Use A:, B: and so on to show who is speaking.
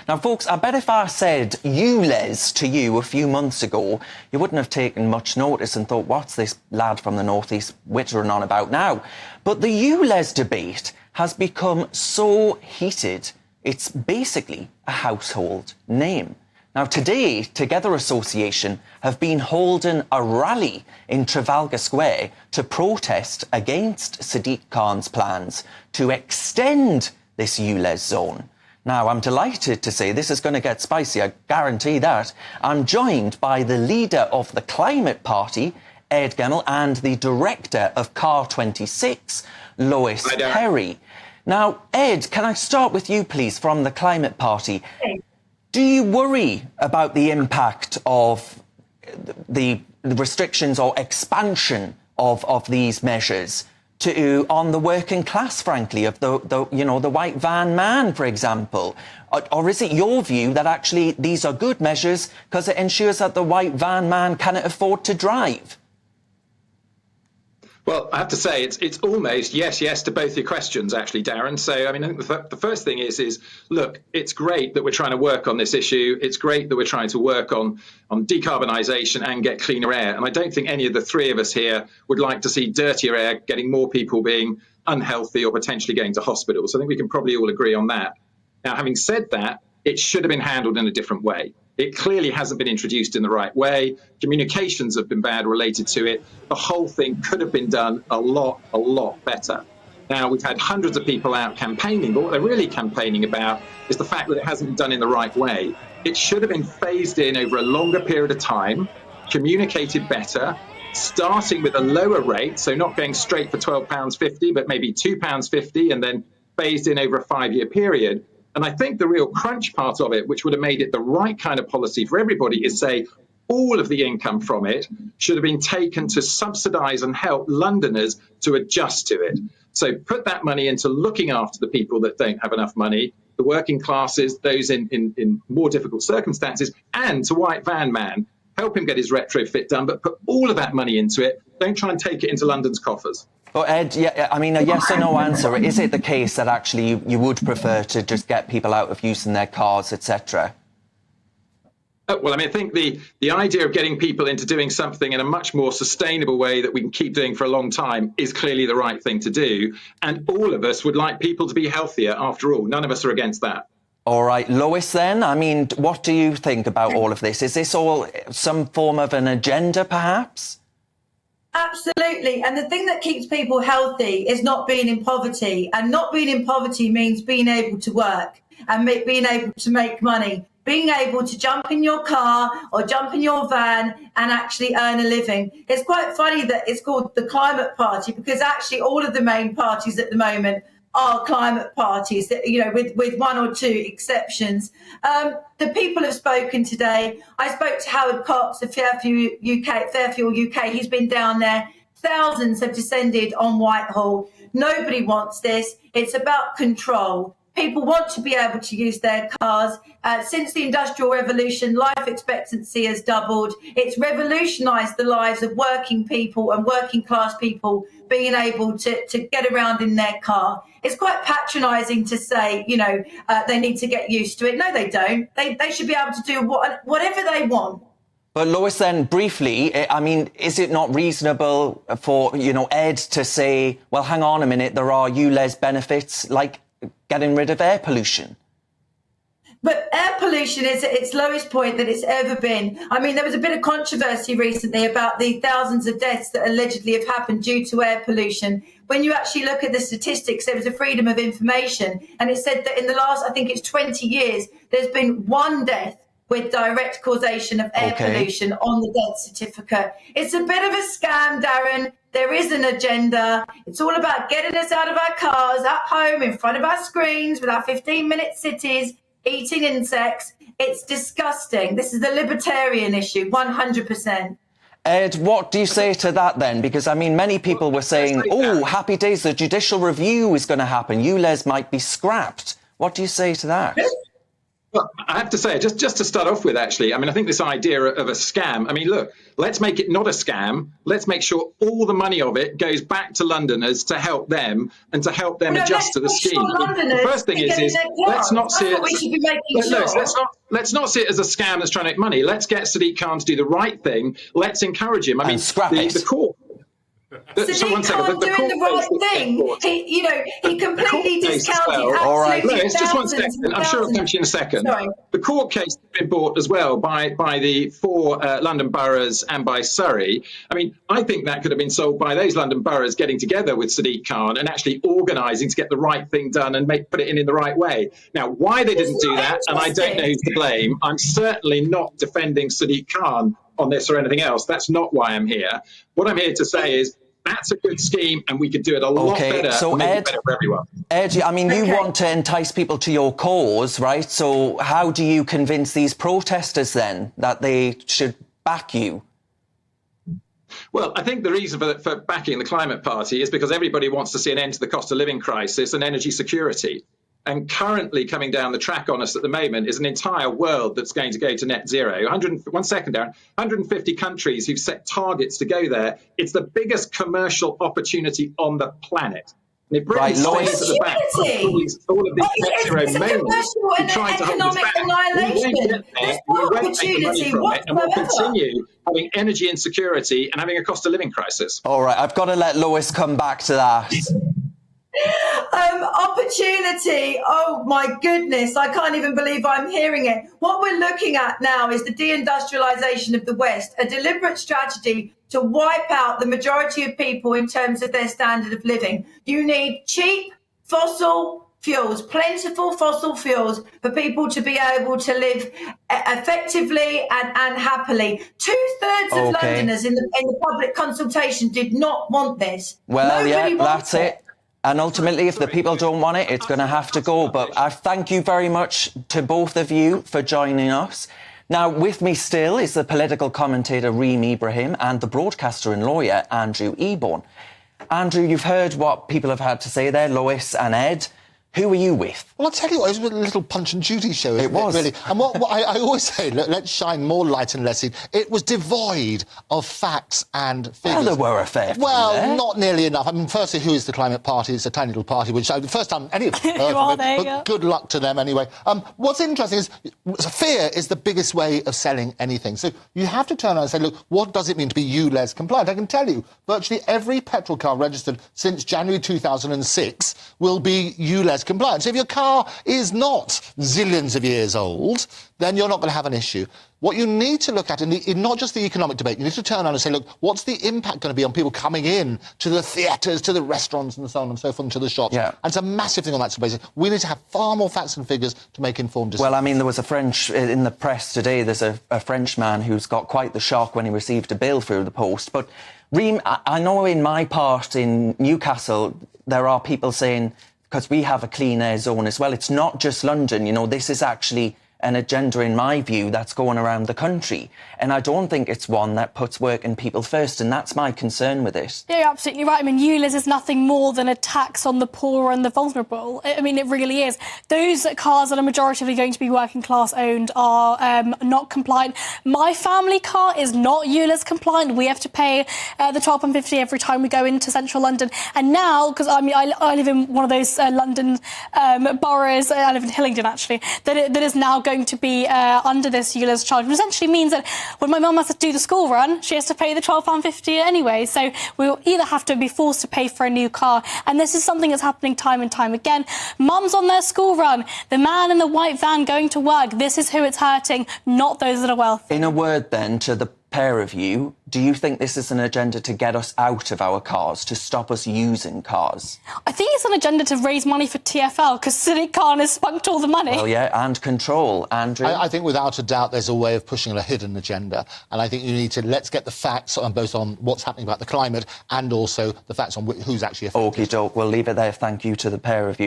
A: Now, folks, I bet if I said Ulez to you a few months ago, you wouldn't have taken much notice and thought, what's this lad from the northeast wittering on about now? But the Ulez debate has become so heated, it's basically a household name. Now, today, Together Association have been holding a rally in Trafalgar Square to protest against Sadiq Khan's plans to extend this Ulez zone. Now, I'm delighted to say this is going to get spicy, I guarantee that. I'm joined by the leader of the Climate Party, Ed Gemmell, and the director of Car 26, Lois Perry. Now, Ed, can I start with you, please, from the Climate Party? Do you worry about the impact of the restrictions or expansion of these measures on the working class, frankly, of the white van man, for example? Or is it your view that actually these are good measures because it ensures that the white van man cannot afford to drive?
B: Well, I have to say, it's almost yes to both your questions, actually, Darren. So, I mean, I think the first thing is, look, it's great that we're trying to work on this issue. It's great that we're trying to work on decarbonisation and get cleaner air. And I don't think any of the three of us here would like to see dirtier air, getting more people being unhealthy or potentially going to hospitals. I think we can probably all agree on that. Now, having said that, it should have been handled in a different way. It clearly hasn't been introduced in the right way. Communications have been bad related to it. The whole thing could have been done a lot better. Now, we've had hundreds of people out campaigning, but what they're really campaigning about is the fact that it hasn't been done in the right way. It should have been phased in over a longer period of time, communicated better, starting with a lower rate, so not going straight for £12.50, but maybe £2.50, and then phased in over a 5-year period. And I think the real crunch part of it, which would have made it the right kind of policy for everybody, is say all of the income from it should have been taken to subsidise and help Londoners to adjust to it. So put that money into looking after the people that don't have enough money, the working classes, those in more difficult circumstances, and to white van man, help him get his retrofit done, but put all of that money into it. Don't try and take it into London's coffers.
A: But Ed, yeah, I mean, a yes or no answer. Is it the case that actually you would prefer to just get people out of using their cars, etc.?
B: Well, I mean, I think the idea of getting people into doing something in a much more sustainable way that we can keep doing for a long time is clearly the right thing to do. And all of us would like people to be healthier, after all. None of us are against that.
A: All right, Lois, then, I mean, what do you think about all of this? Is this all some form of an agenda, perhaps?
C: Absolutely. And the thing that keeps people healthy is not being in poverty. And not being in poverty means being able to work and being able to make money, being able to jump in your car or jump in your van and actually earn a living. It's quite funny that it's called the Climate Party, because actually all of the main parties at the moment are climate parties, that, you know, with one or two exceptions. The people have spoken today. I spoke to Howard Cox of Fairfuel UK. He's been down there. Thousands have descended on Whitehall. Nobody wants this. It's about control. People want to be able to use their cars. Since the Industrial Revolution, life expectancy has doubled. It's revolutionised the lives of working people and working class people being able to get around in their car. It's quite patronising to say, you know, they need to get used to it. No, they don't. They should be able to do whatever they want.
A: But Lois, then, briefly, I mean, is it not reasonable for, you know, Ed to say, well, hang on a minute, there are ULEZ benefits, like getting rid of air pollution?
C: But air pollution is at its lowest point that it's ever been. I mean, there was a bit of controversy recently about the thousands of deaths that allegedly have happened due to air pollution. When you actually look at the statistics, there was a freedom of information, and it said that in the last, I think it's 20 years, there's been one death with direct causation of air pollution on the death certificate. It's a bit of a scam, Darren. There is an agenda. It's all about getting us out of our cars, at home, in front of our screens, with our 15-minute cities, eating insects. It's disgusting. This is the libertarian issue, 100%.
A: Ed, what do you say to that then? Because, I mean, many people were saying, oh, happy days, the judicial review is going to happen. ULEZ might be scrapped. What do you say to that?
B: Well, I have to say, just to start off with, actually, I mean, I think this idea of a scam, I mean, look, let's make it not a scam. Let's make sure all the money of it goes back to Londoners to help them and to help them adjust to the scheme. The first thing is let's not see it. Let's not see it as a scam that's trying to make money. Let's get Sadiq Khan to do the right thing. Let's encourage him. I mean, the court.
C: Sadiq Khan doing the right thing. He completely discounted.
B: All right, just one second. I'm sure I'll come to you in a second. Sorry. The court case has been brought as well by the 4 London boroughs and by Surrey. I mean, I think that could have been solved by those London boroughs getting together with Sadiq Khan and actually organising to get the right thing done and put it in the right way. Now, why they didn't do that, and I don't know who's to blame. I'm certainly not defending Sadiq Khan on this or anything else. That's not why I'm here. What I'm here to say is that's a good scheme, and we could do it a lot better.
A: So
B: Ed, better for everyone.
A: Ed, I mean, you want to entice people to your cause, right? So how do you convince these protesters then that they should back you?
B: Well, I think the reason for backing the Climate Party is because everybody wants to see an end to the cost of living crisis and energy security. And currently coming down the track on us at the moment is an entire world that's going to go to net zero. 150 countries who've set targets to go there. It's the biggest commercial opportunity on the planet. And if Britain stays at the back all of these net zero moments, we're trying to hold us back. We won't take the money from it, and we'll continue having energy insecurity and having a cost of living crisis.
A: All right, I've got to let Lois come back to that.
C: Opportunity. Oh my goodness, I can't even believe I'm hearing it. What we're looking at now is the deindustrialization of the West, a deliberate strategy to wipe out the majority of people in terms of their standard of living. You need cheap fossil fuels, plentiful fossil fuels for people to be able to live effectively and happily. 2/3 of Londoners in the public consultation did not want this.
A: Well, that's it. And ultimately, if the people don't want it, it's going to have to go. But I thank you very much to both of you for joining us. Now, with me still is the political commentator Reem Ibrahim and the broadcaster and lawyer Andrew Eborn. Andrew, you've heard what people have had to say there, Lois and Ed. Who are you with?
D: Well, I'll tell you what, it was a little Punch and Judy show,
A: it was.
D: really. And what I always say, let's shine more light and less heat. It was devoid of facts and figures.
A: Well, there were a fair few
D: there. Not nearly enough. I mean, firstly, who is the Climate Party? It's a tiny little party, which the first time any of us heard of it, but good luck to them anyway. What's interesting is fear is the biggest way of selling anything. So you have to turn around and say, look, what does it mean to be Ulez compliant? I can tell you, virtually every petrol car registered since January 2006 will be Ulez compliant. So if your car is not zillions of years old, then you're not going to have an issue. What you need to look at, in not just the economic debate, you need to turn around and say, look, what's the impact going to be on people coming in to the theatres, to the restaurants and so on and so forth, and to the shops?
A: Yeah.
D: And it's a massive thing on that basis. We need to have far more facts and figures to make informed decisions.
A: Well, I mean, there was in the press today, there's a French man who's got quite the shock when he received a bill through the post. But, Reem, I know in my part in Newcastle, there are people saying, because we have a clean air zone as well. It's not just London, this is actually an agenda, in my view, that's going around the country. And I don't think it's one that puts working people first, and that's my concern with it.
E: Yeah, you're absolutely right. I mean, Ulez is nothing more than a tax on the poor and the vulnerable. I mean, it really is. Those cars that are majoritively going to be working class owned are not compliant. My family car is not Ulez compliant. We have to pay the £12.50 every time we go into central London. And now, because I live in one of those London boroughs, I live in Hillingdon actually, that is now going to be under this Ulez charge, which essentially means that when my mum has to do the school run, she has to pay the £12.50 anyway. So we'll either have to be forced to pay for a new car, and this is something that's happening time and time again. Mums on their school run, the man in the white van going to work, this is who it's hurting, not those that are wealthy.
A: In a word then, to the pair of you, do you think this is an agenda to get us out of our cars, to stop us using cars?
E: I think it's an agenda to raise money for TfL, because Sadiq Khan has spunked all the money.
A: Well, yeah, and control. Andrew?
D: I think without a doubt there's a way of pushing a hidden agenda, and I think you need to, let's get the facts on both on what's happening about the climate and also the facts on who's actually affected.
A: Okie doke, we'll leave it there. Thank you to the pair of you.